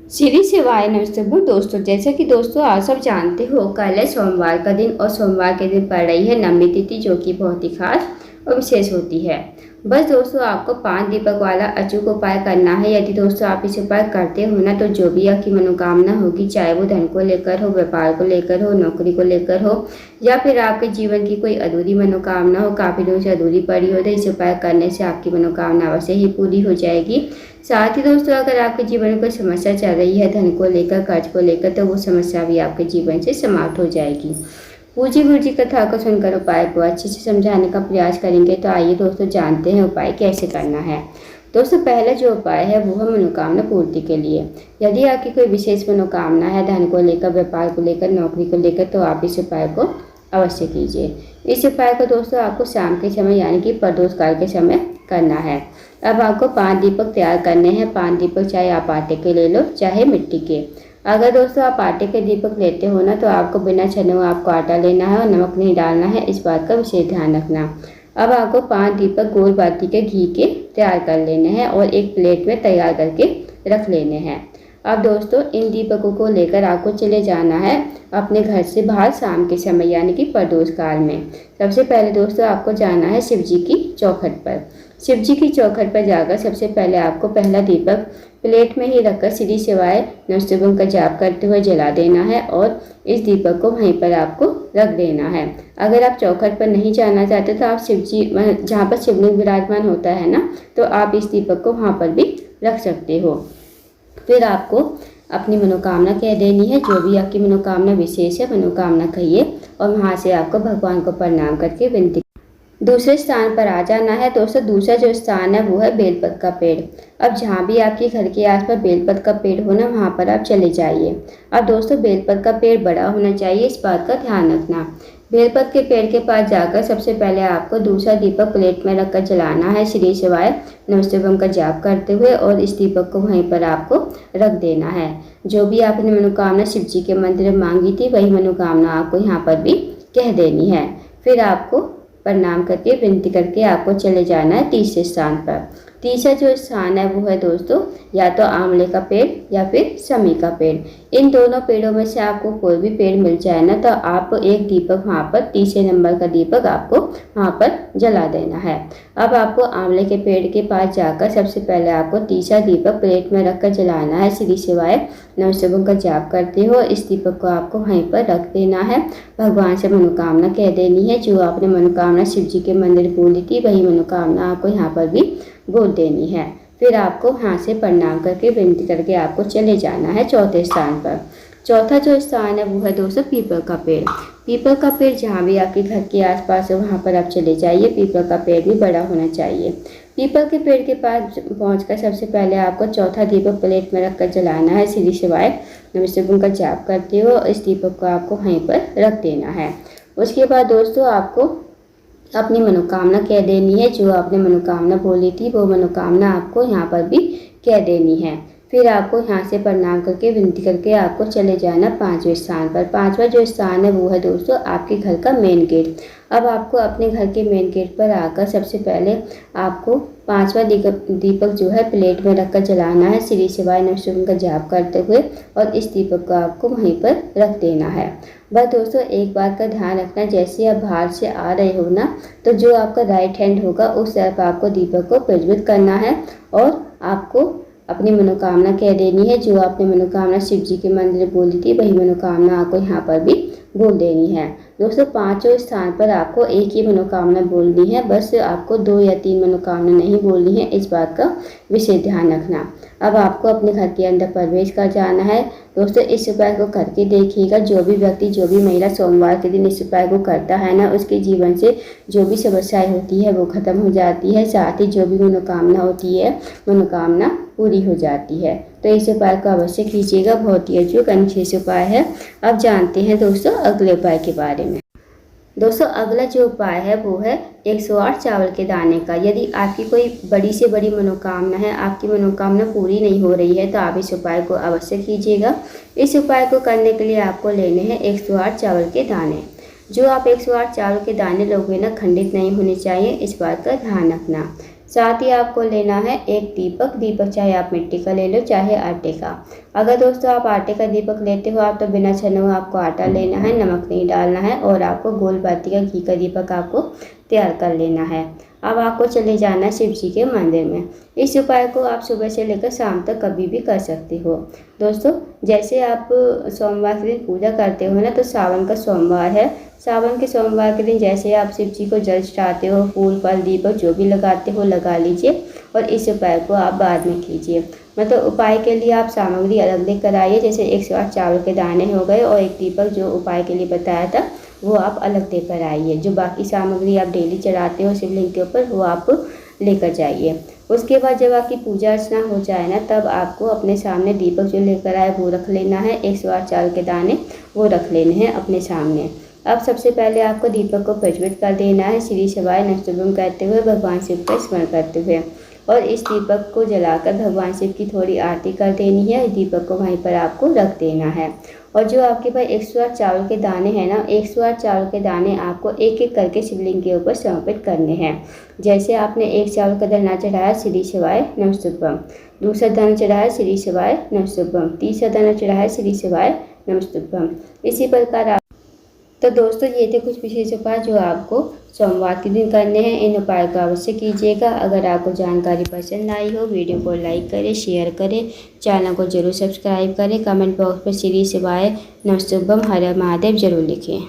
श्री शिवाय नमस्तुभ्यं दोस्तों। जैसा कि दोस्तों आप सब जानते हो, कल है सोमवार का दिन और सोमवार के दिन पड़ रही है नवमी तिथि, जो कि बहुत ही खास और विशेष होती है। बस दोस्तों, आपको 5 दीपक वाला अचूक उपाय करना है। यदि दोस्तों आप इस उपाय करते हो ना, तो जो भी आपकी मनोकामना होगी, चाहे वो धन को लेकर हो, व्यापार को लेकर हो, नौकरी को लेकर हो, या फिर आपके जीवन की कोई अधूरी मनोकामना हो, काफ़ी दिनों से अधूरी पड़ी हो, तो इस उपाय करने से आपकी मनोकामना अवश्य ही पूरी हो जाएगी। साथ ही दोस्तों, अगर आपके जीवन में कोई समस्या चल रही है धन को लेकर, कर्ज को लेकर, तो वो समस्या भी आपके जीवन से समाप्त हो जाएगी। पूजी गुरु जी कथा को सुनकर उपाय को अच्छे से समझाने का प्रयास करेंगे। तो आइए दोस्तों, जानते हैं उपाय कैसे करना है। दोस्तों, पहला जो उपाय है वो है मनोकामना पूर्ति के लिए। यदि आपकी कोई विशेष मनोकामना है धन को लेकर, व्यापार को लेकर, नौकरी को लेकर, तो आप इस उपाय को अवश्य कीजिए। इस उपाय को दोस्तों आपको शाम के समय यानी कि प्रदोष काल के समय करना है। अब आपको 5 दीपक तैयार करने हैं। 5 दीपक चाहे आप आटे के ले लो, चाहे मिट्टी के। अगर दोस्तों आप आटे के दीपक लेते हो ना, तो आपको बिना छने हुए आपको आटा लेना है और नमक नहीं डालना है। इस बात का विशेष ध्यान रखना। अब आपको 5 दीपक गोल बाती के घी के तैयार कर लेने हैं और एक प्लेट में तैयार करके रख लेने हैं। अब दोस्तों, इन दीपकों को लेकर आपको चले जाना है अपने घर से बाहर शाम के समय यानी कि प्रदोष काल में। सबसे पहले दोस्तों आपको जाना है शिव जी की चौखट पर। शिव जी की चौखट पर जाकर सबसे पहले आपको पहला दीपक प्लेट में ही रखकर श्री शिवाय नमस्तुभ्यं का जाप करते हुए जला देना है और इस दीपक को वहीं पर आपको रख देना है। अगर आप चौखट पर नहीं जाना चाहते तो आप शिव जी जहाँ पर शिवलिंग विराजमान होता है ना, तो आप इस दीपक को वहाँ पर भी रख सकते हो। फिर आपको अपनी मनोकामना कह देनी है। जो भी आपकी मनोकामना विशेष है, मनोकामना कहिए और वहाँ से आपको भगवान को प्रणाम करके विनती। दूसरे स्थान पर आ जाना है। दोस्तों, दूसरा जो स्थान है वो है बेलपत का पेड़। अब जहाँ भी आपके घर के आसपास बेलपत का पेड़ हो ना, वहाँ पर आप चले जाइए। अब दोस्तों, बेलपत का पेड़ बड़ा होना चाहिए, इस बात का ध्यान रखना। बेलपत के पेड़ के पास जाकर सबसे पहले आपको दूसरा दीपक प्लेट में रखकर जलाना है श्री शिवाय नमस्तुभ्यं का जाप करते हुए, और इस दीपक को वहीं पर आपको रख देना है। जो भी आपने मनोकामना शिव जी के मंदिर में मांगी थी, वही मनोकामना आपको यहाँ पर भी कह देनी है। फिर आपको प्रणाम करके विनती करके आपको चले जाना है तीसरे स्थान पर। तीसरा जो स्थान है वो है दोस्तों या तो आंवले का पेड़ या फिर समी का पेड़। इन दोनों पेड़ों में से आपको कोई भी पेड़ मिल जाए ना, तो आप एक दीपक वहाँ पर, तीसरे नंबर का दीपक आपको वहाँ पर जला देना है। अब आपको आंवले के पेड़ के पास जाकर सबसे पहले आपको तीसरा दीपक प्लेट में रखकर जलाना है। श्री शिवाय नमस्तुभ्यं का जाप करते हो इस दीपक को आपको वहीं पर रख देना है। भगवान से मनोकामना कह देनी है। जो आपने मनोकामना शिव जी के मंदिर बोली थी, वही मनोकामना आपको यहाँ पर भी बोल देनी है। फिर आपको यहाँ से प्रणाम करके विनती करके आपको चले जाना है चौथे स्थान पर। चौथा जो स्थान है वो है दोस्तों पीपल का पेड़। पीपल का पेड़ जहाँ भी आपके घर के आसपास है, वहाँ पर आप चले जाइए। पीपल का पेड़ भी बड़ा होना चाहिए। पीपल के पेड़ के पास पहुंचकर सबसे पहले आपको चौथा दीपक प्लेट में रखकर जलाना है। श्री शिवाय नमस्तुभ्यं का जाप करते हो इस दीपक को आपको वहीं पर रख देना है। उसके बाद दोस्तों आपको अपनी मनोकामना कह देनी है। जो आपने मनोकामना बोली थी, वो मनोकामना आपको यहाँ पर भी कह देनी है। फिर आपको यहाँ से प्रणाम करके विनती करके आपको चले जाना 5वें स्थान पर। 5वां जो स्थान है वो है दोस्तों आपके घर का मेन गेट। अब आपको अपने घर के मेन गेट पर आकर सबसे पहले आपको 5वां दीपक जो है प्लेट में रखकर जलाना है श्री शिवाय नमस्तुभ्यं का जाप करते हुए, और इस दीपक को आपको वहीं पर रख देना है। बस दोस्तों, एक बात का ध्यान रखना, जैसे आप बाहर से आ रहे हो ना, तो जो आपका राइट हैंड होगा उस तरफ आपको दीपक को प्रज्वलित करना है और आपको अपनी मनोकामना कह देनी है। जो आपने मनोकामना शिव जी के मंदिर में बोली थी, वही मनोकामना आपको यहाँ पर भी बोल देनी है। दोस्तों, 5वें स्थान पर आपको एक ही मनोकामना बोलनी है। बस आपको 2 या 3 मनोकामना नहीं बोलनी है, इस बात का विशेष ध्यान रखना। अब आपको अपने घर के अंदर प्रवेश कर जाना है। दोस्तों, इस उपाय को करके देखिएगा। जो भी व्यक्ति, जो भी महिला सोमवार के दिन इस उपाय को करता है ना, उसके जीवन से जो भी समस्याएं होती है वो खत्म हो जाती है। साथ ही जो भी मनोकामना होती है, मनोकामना पूरी हो जाती है। तो इस उपाय को अवश्य कीजिएगा। बहुत ही अचूक अनोखा उपाय है। अब जानते हैं दोस्तों अगले उपाय के बारे में। दोस्तों, अगला जो उपाय है वो है 108 चावल के दाने का। यदि आपकी कोई बड़ी से बड़ी मनोकामना है, आपकी मनोकामना पूरी नहीं हो रही है, तो आप इस उपाय को अवश्य कीजिएगा। इस उपाय को करने के लिए आपको लेने हैं 108 चावल के दाने। जो आप 108 चावल के दाने लोगे ना, खंडित नहीं होने चाहिए, इस बात का ध्यान रखना। साथ ही आपको लेना है एक दीपक चाहे आप मिट्टी का ले लो चाहे आटे का। अगर दोस्तों आप आटे का दीपक लेते हो आप तो बिना छने हुए आपको आटा लेना है, नमक नहीं डालना है और आपको गोल बाती का घी का दीपक आपको तैयार कर लेना है। अब आपको चले जाना है शिव जी के मंदिर में। इस उपाय को आप सुबह से लेकर शाम तक कभी भी कर सकते हो। दोस्तों जैसे आप सोमवार के दिन पूजा करते हो ना, तो सावन का सोमवार है, सावन के सोमवार के दिन जैसे आप शिव जी को जल चढ़ाते हो, फूल फल दीपक जो भी लगाते हो लगा लीजिए और इस उपाय को आप बाद में कीजिए। मतलब उपाय के लिए आप सामग्री अलग लेकर आइए, जैसे 108 चावल के दाने हो गए और एक दीपक जो उपाय के लिए बताया था वो आप अलग लेकर आइए। जो बाकी सामग्री आप डेली चढ़ाते हो शिवलिंग के ऊपर वो आप लेकर जाइए। उसके बाद जब आपकी पूजा अर्चना हो जाए ना, तब आपको अपने सामने दीपक जो लेकर आए वो रख लेना है, 108 चावल के दाने वो रख लेने हैं अपने सामने। अब सबसे पहले आपको दीपक को प्रज्वलित कर देना है, श्री शिवाय नमस्तुभ्यं कहते हुए भगवान शिव का स्मरण करते हुए, और इस दीपक को जलाकर भगवान शिव की थोड़ी आरती कर देनी है। दीपक को वहीं पर आपको रख देना है। और जो आपके पास 108 चावल के दाने हैं ना, 108 चावल के दाने आपको एक एक करके शिवलिंग के ऊपर समर्पित करने हैं। जैसे आपने एक चावल का दाना चढ़ाया श्री शिवाय नमस्तुभ्यं, दूसरा दाना चढ़ाया श्री शिवाय नमस्तुभ्यं, तीसरा दाना चढ़ाया श्री शिवाय नमस्तुभ्यं। इसी प्रकार तो दोस्तों ये थे कुछ विशेष उपाय जो आपको सोमवार के दिन करने हैं। इन उपाय को अवश्य कीजिएगा। अगर आपको जानकारी पसंद आई हो वीडियो को लाइक करें, शेयर करें, चैनल को जरूर सब्सक्राइब करें, कमेंट बॉक्स में श्री शिवाय नमस्तुभ्यं हर हर महादेव जरूर लिखें।